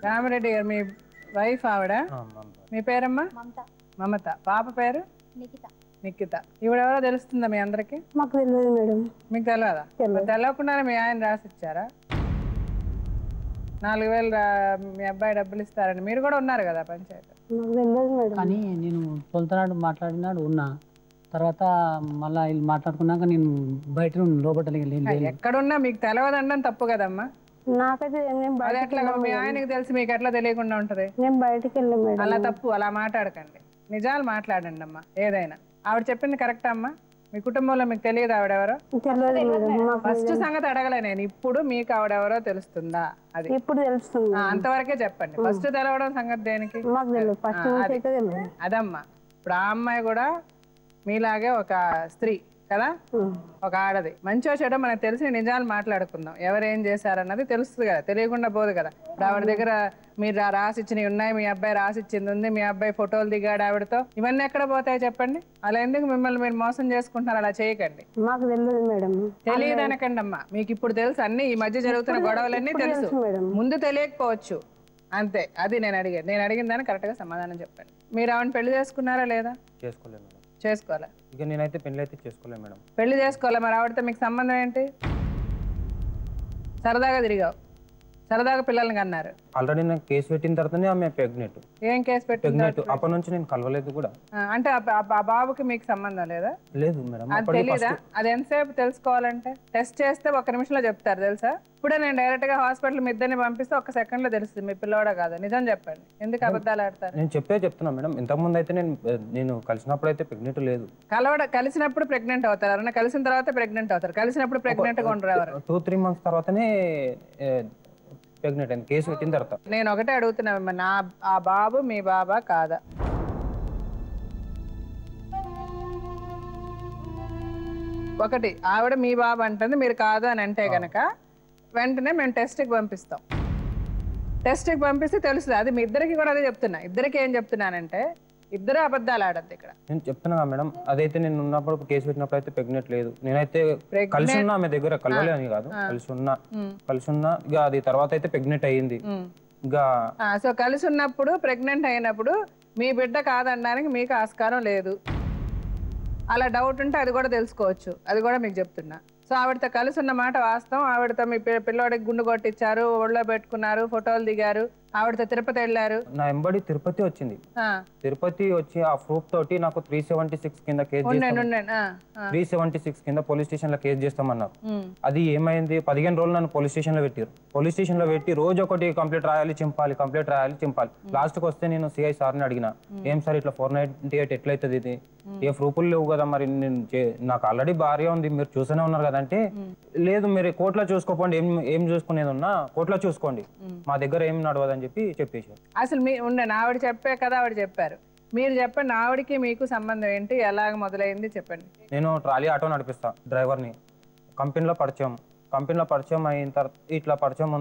రామిరెడ్డి గారు మీ వైఫ్ ఆవిడ? మీ పేరమ్మా? మమత. పాప పేరు? నిఖిత. ఈవిడెవరో తెలుస్తుందా మీ అందరికి? మాకు తెలియదు మేడం. మీకు తెలియదా? తెలియకుండానే మీ ఆయన రాసిచ్చారా? 4000 మీ అబ్బాయి డబ్బులు ఇస్తారని మీరు కూడా ఉన్నారు కదా పంచాయతీ? కానీ నేను తొలతనాడు మాట్లాడినాడు ఉన్నా, తర్వాత మళ్ళీ వీళ్ళు మాట్లాడుకున్నాక నేను బయట లోపల ఎక్కడున్నా మీకు తెలియదండం తప్పు కదమ్మా. నాకైతే మీ ఆయనకి తెలిసి మీకు ఎట్లా తెలియకుండా ఉంటది? నేను బయటకు వెళ్ళాను. అలా తప్పు, అలా మాట్లాడకండి, నిజాలు మాట్లాడండి అమ్మా. ఏదైనా ఆవిడ చెప్పింది కరెక్ట్ అమ్మా? మీ కుటుంబంలో మీకు తెలియదు ఆవిడెవరో? ఫస్ట్ సంగతి అడగలే నేను, ఇప్పుడు మీకు ఆవిడెవరో తెలుస్తుందా? అది ఇప్పుడు తెలుస్తుంది, అంతవరకే చెప్పండి. ఫస్ట్ తెలవడం సంగతి దేనికి? అదమ్మా. ఇప్పుడు ఆ అమ్మాయి కూడా మీలాగే ఒక స్త్రీ కదా, ఒక ఆడది. మంచో చెడో మనకు తెలిసిన నిజాలు మాట్లాడుకుందాం. ఎవరేం చేశారన్నది తెలుస్తుంది కదా, తెలియకుండా పోదు కదా. ఇప్పుడు ఆవిడ దగ్గర మీరు రాసిచ్చినవి ఉన్నాయి, మీ అబ్బాయి రాసిచ్చింది ఉంది, మీ అబ్బాయి ఫోటోలు దిగాడు ఆవిడతో, ఇవన్నీ ఎక్కడ పోతాయి చెప్పండి? అలా ఎందుకు మిమ్మల్ని మీరు మోసం చేసుకుంటున్నారు? అలా చేయకండి. మాకు తెలియదు మేడం. తెలియదు అనకండి అమ్మా, మీకు ఇప్పుడు తెలుసు. అన్ని ఈ మధ్య జరుగుతున్న గొడవలన్నీ తెలుసు, ముందు తెలియకపోవచ్చు అంతే. అది నేను అడిగాను. నేను అడిగిన దాన్ని కరెక్ట్ గా సమాధానం చెప్పండి. మీరు ఆవిడ పెళ్లి చేసుకున్నారా లేదా? చేసుకోలేదు మేడం. చేసుకోవాలా? ఇక నేనైతే పెళ్లి అయితే చేసుకోలేదు మేడం. పెళ్లి చేసుకోవాలా? మరి ఆవిడతో మీకు సంబంధం ఏంటి? సరదాగా తిరిగావు, సరదాగా పిల్లల్ని కన్నారు. ఆల్రెడీ నేను కేసు పెట్టిన తర్వాతనే ఆమె ప్రెగ్నెంట్. ఏం కేసు పెట్టిన? అప్పటి నుంచి నేను కలవలేదు కూడా. అంటే ఆ బాబుకి మీకు సంబంధం లేదా? లేదు మేడం. అది తెలీదా? అది ఎంతసేపు తెలుసుకోవాలంటే టెస్ట్ చేస్తే 1 నిమిషంలో చెప్తారు తెలుసా? ఇప్పుడే నేను డైరెక్ట్ గా హాస్పిటల్ మీ ఇద్దరిని పంపిస్తే 1 సెకండ్ లో తెలుస్తుంది మీ పిల్లవాడో కాదు. నిజం చెప్పండి, ఎందుకు అబద్ధాలు ఆడతారు? నేను చెప్తున్నా మేడం. ఇంతకుముందు అయితే నేను కలిసినప్పుడు అయితే ప్రెగ్నెంట్ లేదు. కలిసినప్పుడు ప్రెగ్నెంట్ అవుతారు, ఎవరైనా కలిసిన తర్వాత ప్రెగ్నెంట్ అవుతారు. కలిసినప్పుడు ప్రెగ్నెంట్ గా ఉండరు ఎవరు? 2-3 మంత్స్ తర్వాతనే ప్రెగ్నెంట్ అయింది కేసు పెట్టిన తర్వాత. నేను ఒకటే అడుగుతున్నా, ఆ బాబు మీ బాబా కాదా? ఒకటి ఆవిడ మీ బాబు అంటుంది, మీరు కాదు అని అంటే గనక వెంటనే మేము టెస్ట్కి పంపిస్తాం. టెస్ట్కి పంపిస్తే తెలుస్తుంది. అది మీ ఇద్దరికి కూడా అదే చెప్తున్నా. ఇద్దరికి ఏం చెప్తున్నానంటే ఇద్దరు అబద్ధాలు ఆడద్దు ఇక్కడ. నేను చెప్తున్నా మేడం, అదైతే నేను ఉన్నప్పుడు కేసు పెట్టినప్పుడు అయితే ప్రెగ్నెంట్ లేదు. నేనైతే కలిసి ఉన్నా ఆమె దగ్గర, కలవలే అని కాదు, కలిసి ఉన్నా. ఇక అది తర్వాత అయితే ప్రెగ్నెంట్ అయ్యింది. సో కలిసి ఉన్నప్పుడు ప్రెగ్నెంట్ అయినప్పుడు మీ బిడ్డ కాదనడానికి మీకు ఆస్కారం లేదు. అలా డౌట్ ఉంటే అది కూడా తెలుసుకోవచ్చు, అది కూడా మీకు చెప్తున్నా. సో ఆవిడతో కలిసి ఉన్న మాట వాస్తవం. ఆవిడతో మీ పిల్లోడికి గుండు కొట్టించారు, ఒళ్ళో పెట్టుకున్నారు, ఫోటోలు దిగారు, ఆవిడతో తిరుపతి వెళ్ళారు. నా ఎంబడి తిరుపతి వచ్చింది. తిరుపతి వచ్చి ఆ ప్రూఫ్ తోటి నాకు 376 కింద కేసు 376 కింద పోలీస్ స్టేషన్ లో కేసు చేస్తామన్నారు. అది ఏమైంది? 15 రోజులు నన్ను పోలీస్ స్టేషన్ లో పెట్టారు. పోలీస్ స్టేషన్ లో పెట్టి రోజు ఒకటి కంప్లీట్ రాయాలి, చింపాలి, కంప్లీట్ రాయాలి, చింపాలి. లాస్ట్ కి వస్తే నేను సిఐ సార్ని అడిగిన, ఏం సార్ ఇట్లా 498 ఎట్లయితుంది? ఇది ఏ ప్రూఫ్లు లేవు కదా, మరి నాకు ఆల్రెడీ భార్య ఉంది, మీరు చూస్తూనే ఉన్నారు కదంటే, లేదు మీరు కోర్టులో చూసుకోపోండి, ఏం చూసుకునేది ఉన్నా కోర్టులో చూసుకోండి, మా దగ్గర ఏం నడవదని చెప్పి చెప్పేశారు. అసలు మీ ఉండండి, ఆవిడ చెప్పే కదా, ఆవిడ చెప్పారు. మీరు చెప్పండి, ఆవిడకి మీకు సంబంధం ఏంటి, ఎలాగ మొదలైంది చెప్పండి. నేను ట్రాలీ ఆటో నడిపిస్తా, డ్రైవర్ని. కంపెనీలో పరిచయం అయిన తర్వాత ఇట్లా పరిచయం